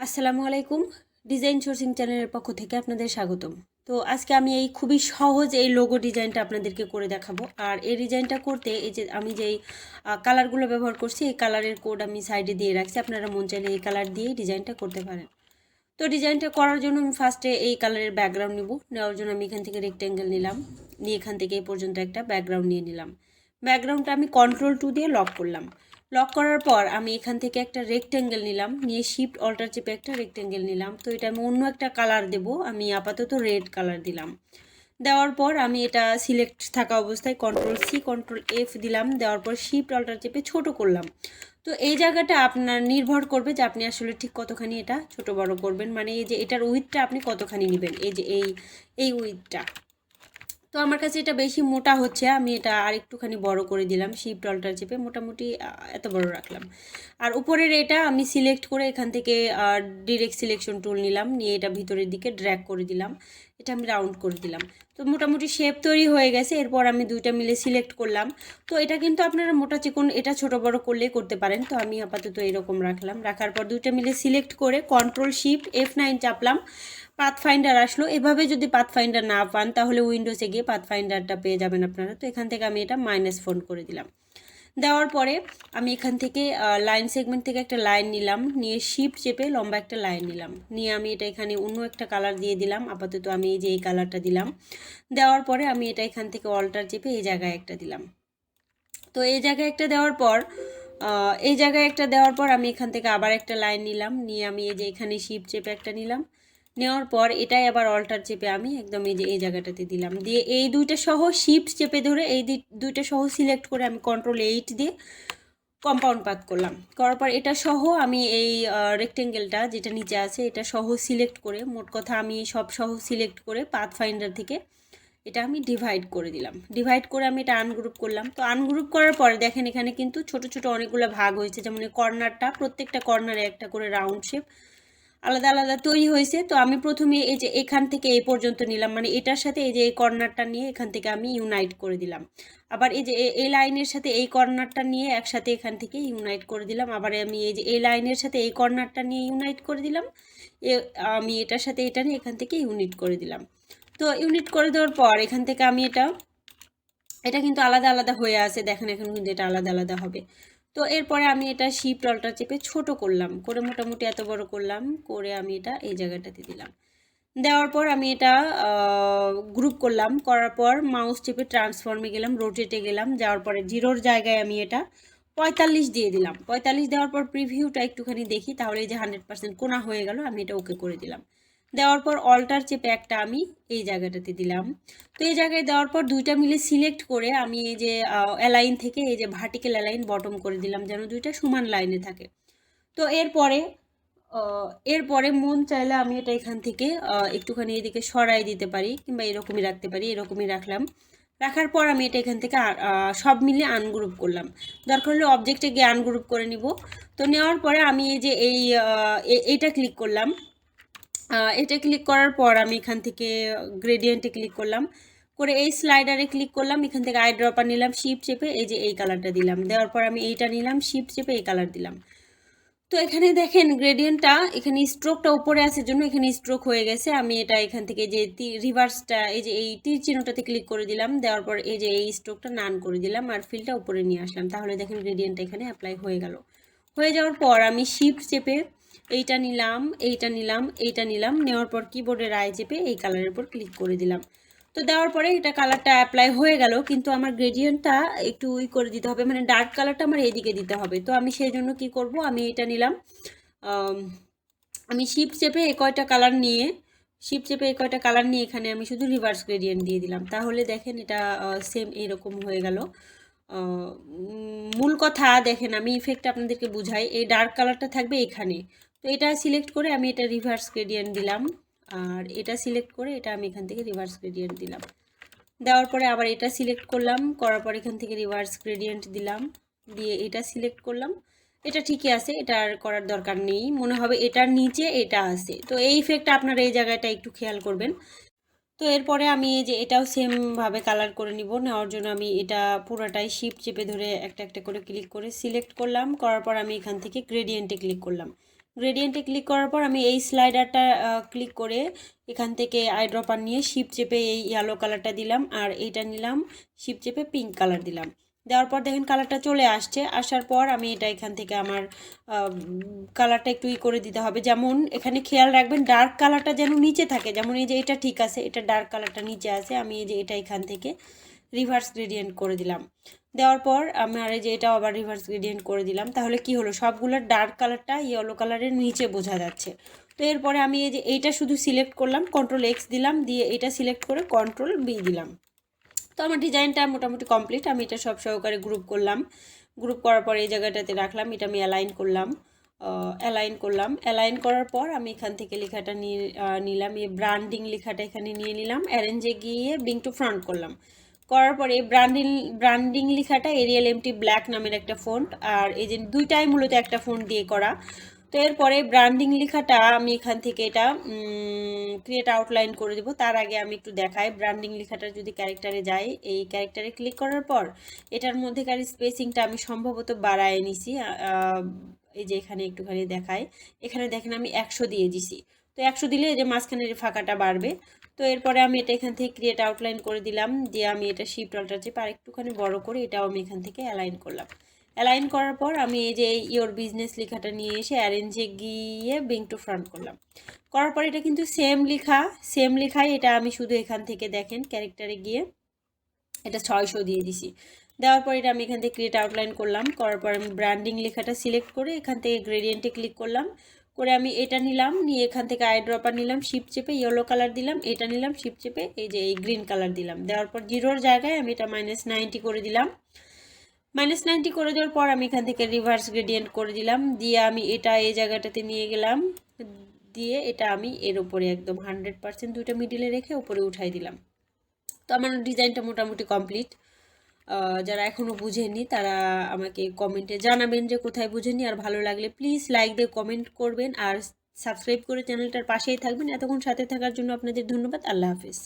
আসসালামু আলাইকুম। Design sourcing চ্যানেলের পক্ষ থেকে আপনাদের স্বাগতম। তো আজকে আমি এই খুবই সহজ এই লোগো ডিজাইনটা আপনাদেরকে করে দেখাবো। আর এই ডিজাইনটা করতে এই যে আমি যেই কালারগুলো ব্যবহার করছি এই কালারের কোড আমি সাইডে দিয়ে রাখছি, আপনারা মন চাইলে এই কালার দিয়েই ডিজাইনটা করতে পারেন। তো ডিজাইনটা করার জন্য আমি ফার্স্টে এই কালারের ব্যাকগ্রাউন্ড নিব। নেওয়ার জন্য আমি এখান থেকে রেক্টেঙ্গেল নিলাম, নিয়ে এখান থেকে এই পর্যন্ত একটা ব্যাকগ্রাউন্ড নিয়ে নিলাম। ব্যাকগ্রাউন্ডটা আমি Ctrl+2 দিয়ে লক করলাম। লক করার পর আমি এখান থেকে একটা রেক্টেঙ্গেল নিলাম, নিয়ে শিফট অল্টার চেপে একটা রেক্টেঙ্গেল নিলাম। তো এটা আমি অন্য একটা কালার দেব, আমি আপাতত রেড কালার দিলাম। দেওয়ার পর আমি এটা সিলেক্ট থাকা অবস্থায় Ctrl+C Ctrl+F দিলাম। দেওয়ার পর শিফট অল্টার চেপে ছোট করলাম। তো এই জায়গাটা আপনার নির্ভর করবে যে আপনি আসলে ঠিক কতখানি এটা ছোট বড় করবেন, মানে এই যে এটার উইথটা আপনি কতখানি নেবেন, এই যে এই উইথটা। তো আমার কাছে এটা বেশি মোটা হচ্ছে, আমি এটা আর একটুখানি বড় করে দিলাম, শিফট অল্টার চেপে মোটামুটি এত বড় রাখলাম। আর উপরের এটা আমি সিলেক্ট করে এখান থেকে ডিরেক্ট সিলেকশন টুল নিলাম, নিয়ে এটা ভিতরের দিকে ড্র্যাগ করে দিলাম, এটা আমি রাউন্ড করে দিলাম। তো মোটামুটি শেপ তৈরি হয়ে গেছে। এরপর আমি দুইটা মিলে সিলেক্ট করলাম। তো এটা কিন্তু আপনারা মোটা চিকন এটা ছোট বড় করলেই করতে পারেন। তো আমি আপাতত এরকম রাখলাম। রাখার পর দুইটা মিলে সিলেক্ট করে Ctrl+Shift+F9 চাপলাম, পাথফাইন্ডার আসলো। এভাবে যদি পাথফাইন্ডার না পান তাহলে উইন্ডোজে গিয়ে পাথফাইন্ডারটা পেয়ে যাবেন আপনারা। তো এখান থেকে আমি এটা -4 করে দিলাম। দেওয়ার পরে আমি এখান থেকে লাইন সেগমেন্ট থেকে একটা লাইন নিলাম, নিয়ে শিফট চেপে লম্বা একটা লাইন নিলাম, নিয়ে আমি এটা এখানে অন্য একটা কালার দিয়ে দিলাম। আপাতত আমি এই যে এই কালারটা দিলাম। দেওয়ার পরে আমি এটা এখান থেকে অল্টার চেপে এই জায়গায় একটা দিলাম। তো এই জায়গায় একটা দেওয়ার পর আমি এখান থেকে আবার একটা লাইন নিলাম, নিয়ে আমি এই যে এখানে শিফট চেপে একটা নিলাম। নেওয়ার পর এটাই আবার অল্টার চেপে আমি একদম এই যে এই জায়গাটাতে দিলাম। দিয়ে এই দুইটা সহ শিফট চেপে ধরে এই দুইটা সহ সিলেক্ট করে আমি Ctrl+8 দিয়ে কম্পাউন্ড পাথ করলাম। করার পর এটা সহ আমি এই রেক্টেঙ্গেলটা যেটা নিচে আছে এটা সহ সিলেক্ট করে, মোট কথা আমি সব সহ সিলেক্ট করে পাথ ফাইন্ডার থেকে এটা আমি ডিভাইড করে দিলাম। ডিভাইড করে আমি এটা আনগ্রুপ করলাম। তো আনগ্রুপ করার পরে দেখেন এখানে কিন্তু ছোট ছোট অনেকগুলো ভাগ হয়েছে, যেমন এই কর্নারটা, প্রত্যেকটা কর্নারে একটা করে রাউন্ড শেপ আলাদা আলাদা তৈরি হয়েছে। তো আমি প্রথমে এই যে এখান থেকে এই পর্যন্ত নিলাম, মানে এটার সাথে এই যে এই কর্নারটা নিয়ে এখান থেকে আমি ইউনাইট করে দিলাম। আবার এই যে এই লাইনের সাথে এই কর্নারটা নিয়ে একসাথে এখান থেকে ইউনাইট করে দিলাম। আবার আমি এই যে এই লাইনের সাথে এই কর্নারটা নিয়ে ইউনাইট করে দিলাম। আমি এটার সাথে এটা নিয়ে এখান থেকে ইউনিট করে দিলাম। তো ইউনিট করে দেওয়ার পর এখান থেকে আমি এটা কিন্তু আলাদা আলাদা হয়ে আছে, দেখেন এখন কিন্তু এটা আলাদা আলাদা হবে। তো এরপরে আমি এটা শিফট অল্টার চেপে ছোট করলাম, করে মোটামুটি এত বড় করলাম, করে আমি এটা এই জায়গাটাতে দিলাম। দেওয়ার পর আমি এটা গ্রুপ করলাম, করার পর মাউস চেপে ট্রান্সফর্মে গেলাম, রোটেটে গেলাম, যাওয়ার পরে জিরোর জায়গায় আমি এটা 45 দিয়ে দিলাম। 45 দেওয়ার পর প্রিভিউটা একটুখানি দেখি, তাহলে এই যে 100% কোণা হয়ে গেল, আমি এটা ওকে করে দিলাম। দেওয়ার পর অল্টার চেপে একটা আমি এই জায়গাটাতে দিলাম। তো এই জায়গায় দেওয়ার পর দুইটা মিলে সিলেক্ট করে আমি এই যে অ্যালাইন থেকে এই যে ভার্টিক্যাল অ্যালাইন বটম করে দিলাম, যেন দুইটা সমান লাইনে থাকে। তো এরপরে মন চাইলে আমি এটা এখান থেকে একটুখানি এদিকে সরাই দিতে পারি, কিংবা এরকমই রাখতে পারি। এরকমই রাখলাম। রাখার পর আমি এটা এখান থেকে সব মিলে আনগ্রুপ করলাম। দরকার হলে অবজেক্টে গিয়ে আনগ্রুপ করে নিব। তো নেওয়ার পরে আমি এই যে এইটা ক্লিক করলাম। এটা ক্লিক করার পর আমি এখান থেকে গ্রেডিয়েন্টে ক্লিক করলাম, করে এই স্লাইডারে ক্লিক করলাম, এখান থেকে আই ড্রপার নিলাম, শিফট চেপে এই যে এই কালারটা দিলাম। দেওয়ার পর আমি এইটা নিলাম, শিফট চেপে এই কালার দিলাম। তো এখানে দেখেন গ্রেডিয়েন্টটা এখানে স্ট্রোকটা উপরে আছে জন্য এখানে স্ট্রোক হয়ে গেছে। আমি এটা এখান থেকে যে রিভার্সটা এই যে এই তীর চিহ্নটাতে ক্লিক করে দিলাম, দেওয়ার পর এই যে এই স্ট্রোকটা নান করে দিলাম আর ফিলটা উপরে নিয়ে আসলাম। তাহলে দেখেন গ্রেডিয়েন্টটা এখানে অ্যাপ্লাই হয়ে গেল। হয়ে যাওয়ার পর আমি শিফট চেপে এইটা নিলাম, এইটা নিলাম, এইটা নিলাম, নেওয়ার পর কিবোর্ডের আই চেপে এই কালারের উপর ক্লিক করে দিলাম। তো দেওয়ার পরে এটা কালারটা অ্যাপ্লাই হয়ে গেল, কিন্তু আমার গ্রেডিয়েন্টটা একটু করে দিতে হবে, মানে ডার্ক কালারটা আমার এইদিকে দিতে হবে। তো আমি সেই জন্য কি করব, আমি এটা নিলাম, আমি শিফট চেপে এই কয়টা কালার নিয়ে এখানে আমি শুধু রিভার্স গ্রেডিয়েন্ট দিয়ে দিলাম। তাহলে দেখেন এটা সেম এরকম হয়ে গেল। মূল কথা দেখেন, আমি ইফেক্ট আপনাদেরকে বুঝাই, এই ডার্ক কালারটা থাকবে এখানে। তো এটা সিলেক্ট করে আমি এটা রিভার্স গ্রেডিয়েন্ট দিলাম, আর এটা সিলেক্ট করে এটা আমি এখান থেকে রিভার্স গ্রেডিয়েন্ট দিলাম। দেওয়ার পরে আবার এটা সিলেক্ট করলাম, করার পর এখান থেকে রিভার্স গ্রেডিয়েন্ট দিলাম, দিয়ে এটা সিলেক্ট করলাম। এটা ঠিকই আছে, এটা আর করার দরকার নেই, মনে হবে এটার নিচে এটা আছে। তো এই ইফেক্টটা আপনারা এই জায়গাটা একটু খেয়াল করবেন। তো এরপরে আমি এই যে এটাও সেমভাবে কালার করে নিব। নেওয়ার জন্য আমি এটা পুরোটাই শিফট চেপে ধরে একটা একটা করে ক্লিক করে সিলেক্ট করলাম, করার পর আমি এখান থেকে গ্রেডিয়েন্টে ক্লিক করলাম। গ্রেডিয়েন্টে ক্লিক করার পর আমি এই স্লাইডারটা ক্লিক করে এখান থেকে আইড্রপার নিয়ে শিফট চেপে এই ইয়েলো কালারটা দিলাম, আর এইটা নিলাম শিফট চেপে পিঙ্ক কালার দিলাম। দেওয়ার পর দেখেন কালারটা চলে আসছে। আসার পর আমি এটা এখান থেকে আমার কালারটা একটু করে দিতে হবে। যেমন এখানে খেয়াল রাখবেন ডার্ক কালারটা যেন নিচে থাকে, যেমন এই যে এটা ঠিক আছে, এটা ডার্ক কালারটা নিচে আছে, আমি এই যে এটা এখান থেকে রিভার্স গ্রেডিয়েন্ট করে দিলাম। দেওয়ার পর আমার এই যে এটাও আবার রিভার্স গ্রেডিয়েন্ট করে দিলাম। তাহলে কি হলো, সবগুলোর ডার্ক কালারটা ইয়েলো কালারের নিচে বোঝা যাচ্ছে। তো এরপরে আমি এই যে এইটা শুধু সিলেক্ট করলাম, কন্ট্রোল এক্স দিলাম, দিয়ে এটা সিলেক্ট করে কন্ট্রোল বি দিলাম। তো আমার ডিজাইনটা মোটামুটি কমপ্লিট। আমি এটা সব সহকারে গ্রুপ করলাম, গ্রুপ করার পর এই জায়গাটাতে রাখলাম, এটা আমি অ্যালাইন করলাম। অ্যালাইন করার পর আমি এখান থেকে লেখাটা নিলাম, এই ব্র্যান্ডিং লেখাটা এখানে নিয়ে নিলাম, অ্যারেঞ্জে গিয়ে ব্রিং টু ফ্রন্ট করলাম। করার পরে ব্র্যান্ডিং লেখাটা এরিয়াল এমটি ব্ল্যাক নামের একটা ফন্ট, আর এই যে দুইটাই মূলত একটা ফন্ট দিয়ে করা। তো এরপরে ব্র্যান্ডিং লেখাটা আমি এখান থেকে এটা ক্রিয়েট আউটলাইন করে দেবো। তার আগে আমি একটু দেখাই, ব্র্যান্ডিং লেখাটা যদি ক্যারেক্টারে যাই, এই ক্যারেক্টারে ক্লিক করার পর এটার মধ্যেকার স্পেসিংটা আমি সম্ভবত বাড়ায় নিছি। এই যে এখানে একটুখানি দেখাই, এখানে দেখেন আমি 100 দিয়ে দিছি। তো 100 দিলে এই যে মাঝখানের ফাঁকাটা বাড়বে। তো এরপরে আমি এটা এখান থেকে ক্রিয়েট আউটলাইন করে দিলাম, দিয়ে আমি এটা শিফট অল্টার চেপে আর একটুখানি বড় করে এটাও আমি এখান থেকে অ্যালাইন করলাম। অ্যালাইন করার পর আমি এই যে ইয়োর বিজনেস লেখাটা নিয়ে এসে অ্যারেঞ্জে গিয়ে ব্রিং টু ফ্রন্ট করলাম। করার পর এটা কিন্তু সেম লেখাই, এটা আমি শুধু এখান থেকে দেখেন ক্যারেক্টারে গিয়ে এটা 600 দিয়ে দিছি। দেওয়ার পর এটা আমি এখান থেকে ক্রিয়েট আউটলাইন করলাম। করার পর আমি ব্র্যান্ডিং লেখাটা সিলেক্ট করে এখান থেকে গ্রেডিয়েন্টে ক্লিক করলাম, করে আমি এটা নিলাম, নিয়ে এখান থেকে আইড্রপার নিলাম, শিফট চেপে ইয়েলো কালার দিলাম, এটা নিলাম শিফট চেপে এই যে এই গ্রিন কালার দিলাম। দেওয়ার পর জিরোর জায়গায় আমি এটা -90 করে দিলাম। -90 করে দেওয়ার পর আমি এখান থেকে রিভার্স গ্রেডিয়েন্ট করে দিলাম, দিয়ে আমি এটা এই জায়গাটাতে নিয়ে গেলাম, দিয়ে এটা আমি এর উপরে একদম 100% দুইটা মিডিলে রেখে উপরে উঠাই দিলাম। তো আমার ডিজাইনটা মোটামুটি কমপ্লিট। যারা এখনও বুঝেননি তারা আমাকে কমেন্টে জানাবেন যে কোথায় বুঝেননি, আর ভালো লাগলে প্লিজ লাইক দিয়ে কমেন্ট করবেন আর সাবস্ক্রাইব করে চ্যানেলটার পাশেই থাকবেন। এতক্ষণ সাথে থাকার জন্য আপনাদের ধন্যবাদ। আল্লাহ হাফিজ।